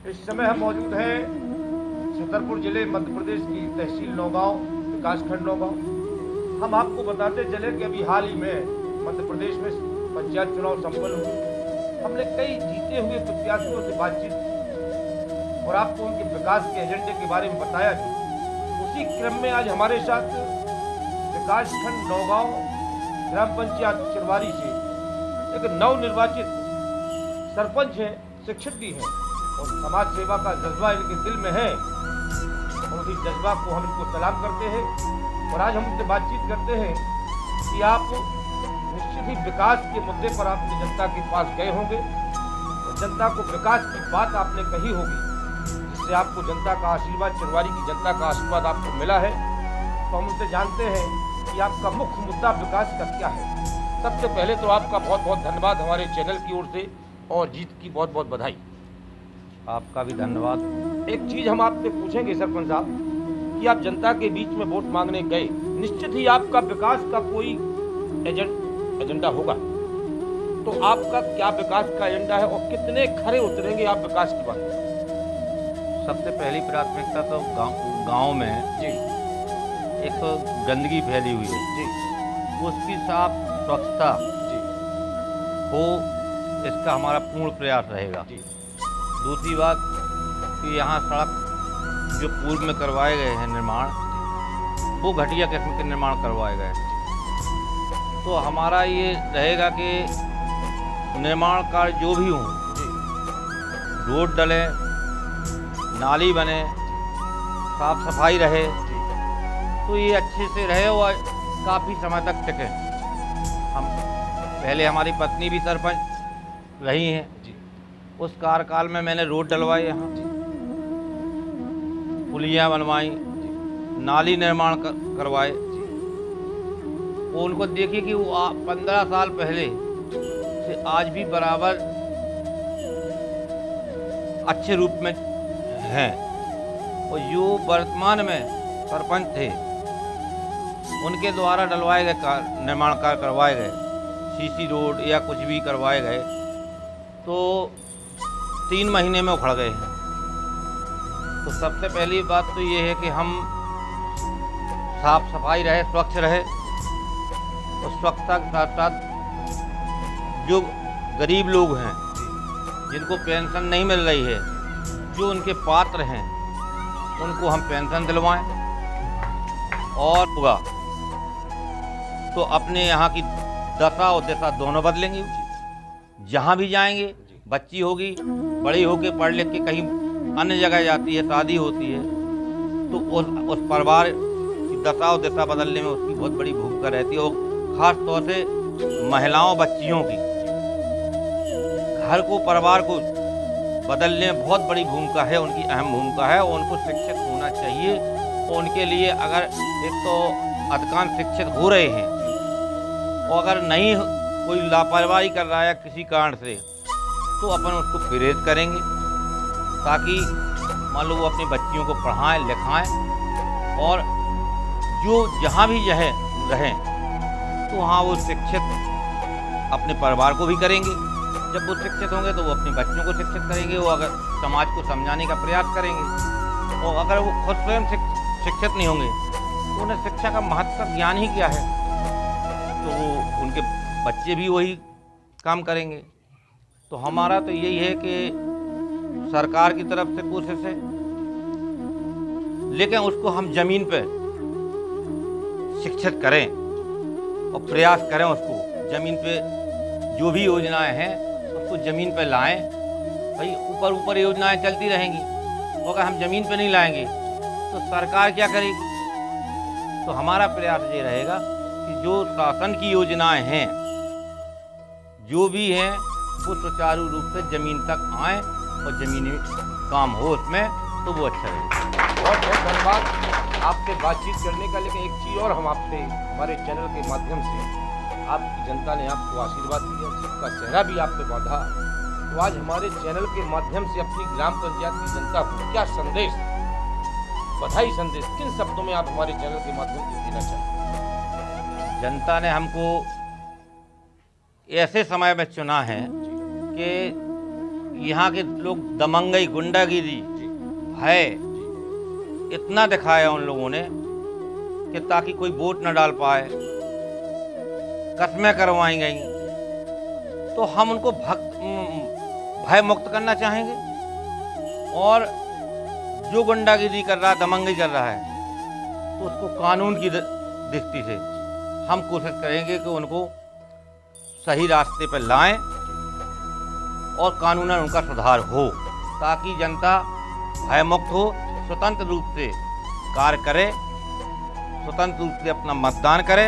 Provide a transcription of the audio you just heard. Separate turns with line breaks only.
इस समय हम मौजूद हैं छतरपुर जिले मध्य प्रदेश की तहसील नौगांव, विकासखंड नौगांव। हम आपको बताते चले कि अभी हाल ही में मध्य प्रदेश में पंचायत चुनाव संपन्न हुए। हमने कई जीते हुए प्रत्याशियों से बातचीत की और आपको उनके विकास के एजेंडे के बारे में बताया भी। उसी क्रम में आज हमारे साथ विकासखंड नौगांव ग्राम पंचायत चिरवारी से एक नवनिर्वाचित सरपंच हैं, शिक्षक भी हैं और समाज सेवा का जज्बा इनके दिल में है और उसी जज्बा को हम इनको सलाम करते हैं। और आज हम उनसे बातचीत करते हैं कि आप निश्चित ही विकास के मुद्दे पर आपने जनता के पास गए होंगे और जनता को विकास की बात आपने कही होगी, जिससे आपको जनता का आशीर्वाद, चिरवारी की जनता का आशीर्वाद आपको मिला है। तो हम उनसे जानते हैं कि आपका मुख्य मुद्दा विकास का क्या है। सबसे पहले तो आपका बहुत बहुत धन्यवाद हमारे चैनल की ओर से और जीत की बहुत बहुत बधाई।
आपका भी धन्यवाद।
एक चीज़ हम आपसे पूछेंगे सरपंच साहब कि आप जनता के बीच में वोट मांगने गए, निश्चित ही आपका विकास का कोई एजेंडा होगा, तो आपका क्या विकास का एजेंडा है और कितने खरे उतरेंगे आप विकास की बात?
सबसे पहली प्राथमिकता तो गांव में
जी
एक तो गंदगी फैली हुई है
जी
उसकी साफ स्वच्छता
जी
हो, इसका हमारा पूर्ण प्रयास रहेगा।
जी
दूसरी बात कि यहाँ सड़क जो पूर्व में करवाए गए हैं निर्माण, वो घटिया किस्म के निर्माण करवाए गए हैं। तो हमारा ये रहेगा कि निर्माण कार्य जो भी हों, रोड डले, नाली बने, साफ सफाई रहे, तो ये अच्छे से रहे और काफ़ी समय तक टिके। हम पहले हमारी पत्नी भी सरपंच रही हैं, उस कार्यकाल में मैंने रोड डलवाए, यहाँ पुलियाँ बनवाई, नाली निर्माण करवाए। वो उनको देखिए कि वो 15 साल पहले से आज भी बराबर अच्छे रूप में हैं। और जो वर्तमान में सरपंच थे उनके द्वारा डलवाए गए निर्माण कार्य करवाए गए, सीसी रोड या कुछ भी करवाए गए, तो 3 महीने में उखड़ गए हैं। तो सबसे पहली बात तो ये है कि हम साफ सफाई रहे, स्वच्छ रहे और स्वच्छता के साथ साथ जो गरीब लोग हैं जिनको पेंशन नहीं मिल रही है, जो उनके पात्र हैं उनको हम पेंशन दिलवाएं। और होगा तो अपने यहाँ की दशा और दिशा दोनों बदलेंगे। जहाँ भी जाएंगे, बच्ची होगी बड़ी होकर पढ़ लिख के कहीं अन्य जगह जाती है, शादी होती है, तो उस परिवार की दशा और दिशा बदलने में उसकी बहुत बड़ी भूमिका रहती है। और ख़ास तौर से महिलाओं, बच्चियों की घर को, परिवार को बदलने में बहुत बड़ी भूमिका है, उनकी अहम भूमिका है और उनको शिक्षित होना चाहिए। और उनके लिए अगर एक तो अधिकांश शिक्षित हो रहे हैं और अगर नहीं कोई लापरवाही कर रहा है किसी कारण से, तो अपन उसको प्रेरित करेंगे ताकि मान लो वो अपनी बच्चियों को पढ़ाएं, लिखाएं और जो जहाँ भी रहें तो वहाँ वो शिक्षित अपने परिवार को भी करेंगे। जब वो शिक्षित होंगे तो वो अपने बच्चों को शिक्षित करेंगे, वो अगर समाज को समझाने का प्रयास करेंगे। और अगर वो खुद स्वयं शिक्षित नहीं होंगे तो उन्हें शिक्षा का महत्व ज्ञान ही क्या है, तो वो उनके बच्चे भी वही काम करेंगे। तो हमारा तो यही है कि सरकार की तरफ से कोशिश है, लेकिन उसको हम ज़मीन पे शिक्षित करें और प्रयास करें, उसको ज़मीन पे जो भी योजनाएं हैं उसको ज़मीन पे लाएं। भाई ऊपर ऊपर योजनाएं चलती रहेंगी और अगर हम ज़मीन पे नहीं लाएंगे तो सरकार क्या करेगी। तो हमारा प्रयास ये रहेगा कि जो शासन की योजनाएं हैं, जो भी हैं, वो सुचारू रूप से ज़मीन तक आएँ और ज़मीनी काम हो उसमें, तो वो अच्छा रहेगा।
बहुत बहुत धन्यवाद आपसे बातचीत करने का। लेकिन एक चीज़ और हम आपसे हमारे चैनल के माध्यम से, आपकी जनता ने आपको आशीर्वाद दिया, जिसका चेहरा भी आप पे बांधा, तो आज हमारे चैनल के माध्यम से अपनी ग्राम पंचायत की जनता को क्या संदेश, बधाई संदेश, किन शब्दों में आप हमारे चैनल के माध्यम से देना चाहते हैं?
जनता ने हमको ऐसे समय में चुना है कि यहाँ के लोग दमंगई, गुंडागिरी, भय इतना दिखाया उन लोगों ने कि ताकि कोई वोट न डाल पाए, कस्में करवाई गई। तो हम उनको भय मुक्त करना चाहेंगे और जो गुंडागिरी कर रहा है, दमंगई कर रहा है, तो उसको कानून की दृष्टि से हम कोशिश करेंगे कि उनको सही रास्ते पर लाएं और कानूनन उनका सुधार हो, ताकि जनता भयमुक्त हो, स्वतंत्र रूप से कार्य करे, स्वतंत्र रूप से अपना मतदान करे।